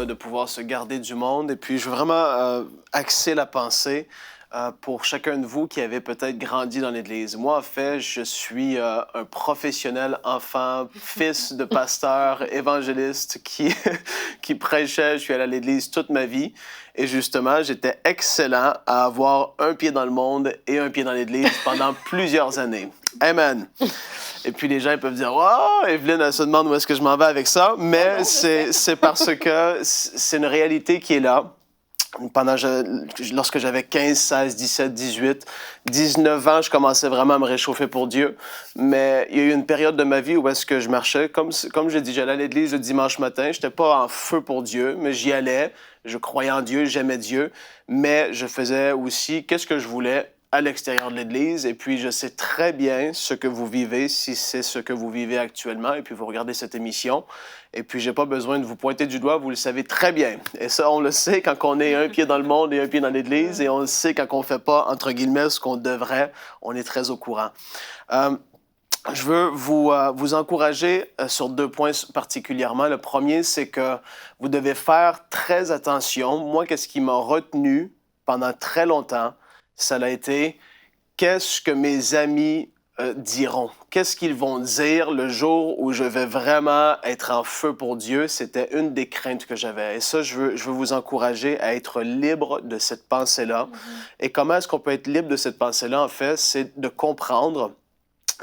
de pouvoir se garder du monde. Et puis, je veux vraiment axer la pensée pour chacun de vous qui avez peut-être grandi dans l'Église. Moi, en fait, je suis un professionnel enfant, fils de pasteur, évangéliste qui prêchait. Je suis allé à l'Église toute ma vie. Et justement, j'étais excellent à avoir un pied dans le monde et un pied dans l'Église pendant plusieurs années. Amen. Et puis les gens ils peuvent dire « Oh, Evelyne, elle se demande où est-ce que je m'en vais avec ça. » Mais c'est parce que c'est une réalité qui est là. Lorsque j'avais 15, 16, 17, 18, 19 ans, je commençais vraiment à me réchauffer pour Dieu. Mais il y a eu une période de ma vie où est-ce que je marchais. Comme je dis, j'allais à l'église le dimanche matin. Je n'étais pas en feu pour Dieu, mais j'y allais. Je croyais en Dieu, j'aimais Dieu. Mais je faisais aussi qu'est-ce que je voulais à l'extérieur de l'Église. Et puis, je sais très bien ce que vous vivez, si c'est ce que vous vivez actuellement. Et puis, vous regardez cette émission. Et puis, je n'ai pas besoin de vous pointer du doigt, vous le savez très bien. Et ça, on le sait quand on est un pied dans le monde et un pied dans l'Église. Et on le sait quand on ne fait pas, entre guillemets, ce qu'on devrait. On est très au courant. Je veux vous encourager sur 2 points particulièrement. Le premier, c'est que vous devez faire très attention. Moi, qu'est-ce qui m'a retenu pendant très longtemps? Ça a été qu'est-ce que mes amis diront? Qu'est-ce qu'ils vont dire le jour où je vais vraiment être en feu pour Dieu? C'était une des craintes que j'avais. Et ça, je veux vous encourager à être libre de cette pensée-là. Et comment est-ce qu'on peut être libre de cette pensée-là? En fait, c'est de comprendre.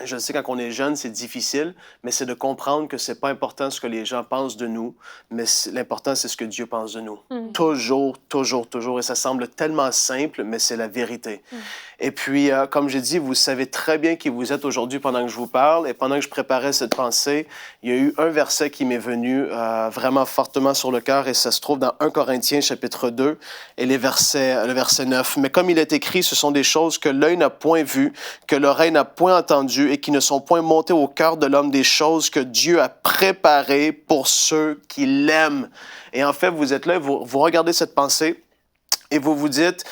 Je sais, quand on est jeune, c'est difficile, mais c'est de comprendre que c'est pas important ce que les gens pensent de nous, mais l'important, c'est ce que Dieu pense de nous. Toujours, toujours, toujours. Et ça semble tellement simple, mais c'est la vérité. Et puis, comme j'ai dit, vous savez très bien qui vous êtes aujourd'hui pendant que je vous parle. Et pendant que je préparais cette pensée, il y a eu un verset qui m'est venu vraiment fortement sur le cœur, et ça se trouve dans 1 Corinthiens, chapitre 2, et le verset 9. « Mais comme il est écrit, ce sont des choses que l'œil n'a point vues, que l'oreille n'a point entendues, et qui ne sont point montées au cœur de l'homme, des choses que Dieu a préparées pour ceux qui l'aiment. » Et en fait, vous êtes là, vous regardez cette pensée, et vous vous dites...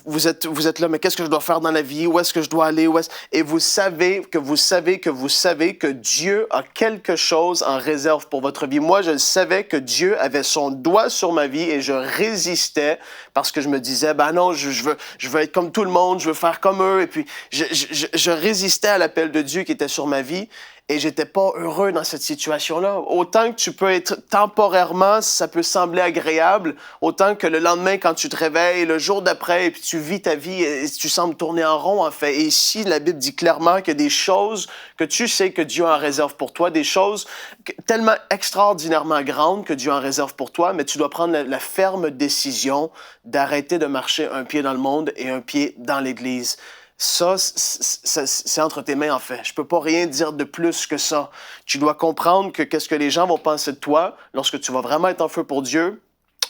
Vous êtes là, mais qu'est-ce que je dois faire dans la vie? Où est-ce que je dois aller? Et vous savez que Dieu a quelque chose en réserve pour votre vie. Moi, je savais que Dieu avait son doigt sur ma vie et je résistais parce que je me disais, ben non, je veux être comme tout le monde, je veux faire comme eux. Et puis, je résistais à l'appel de Dieu qui était sur ma vie. Et j'étais pas heureux dans cette situation-là. Autant que tu peux être temporairement, ça peut sembler agréable, autant que le lendemain, quand tu te réveilles, le jour d'après, et puis tu vis ta vie, et tu sembles tourner en rond, en fait. Et ici, la Bible dit clairement qu'il y a des choses que tu sais que Dieu en réserve pour toi, des choses tellement extraordinairement grandes que Dieu en réserve pour toi, mais tu dois prendre la ferme décision d'arrêter de marcher un pied dans le monde et un pied dans l'Église. Ça, c'est entre tes mains, en fait. Je peux pas rien dire de plus que ça. Tu dois comprendre que qu'est-ce que les gens vont penser de toi lorsque tu vas vraiment être en feu pour Dieu.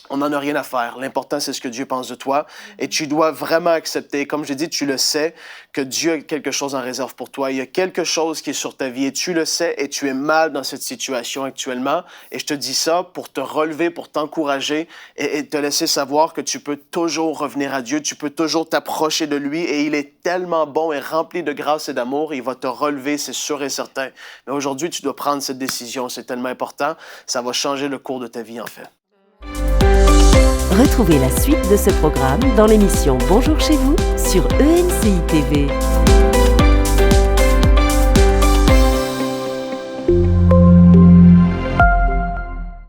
On n'en a rien à faire. L'important, c'est ce que Dieu pense de toi. Et tu dois vraiment accepter, comme je dis, tu le sais, que Dieu a quelque chose en réserve pour toi. Il y a quelque chose qui est sur ta vie et tu le sais et tu es mal dans cette situation actuellement. Et je te dis ça pour te relever, pour t'encourager et te laisser savoir que tu peux toujours revenir à Dieu. Tu peux toujours t'approcher de lui et il est tellement bon et rempli de grâce et d'amour. Il va te relever, c'est sûr et certain. Mais aujourd'hui, tu dois prendre cette décision. C'est tellement important. Ça va changer le cours de ta vie, en fait. Retrouvez la suite de ce programme dans l'émission Bonjour chez vous sur ENCI TV.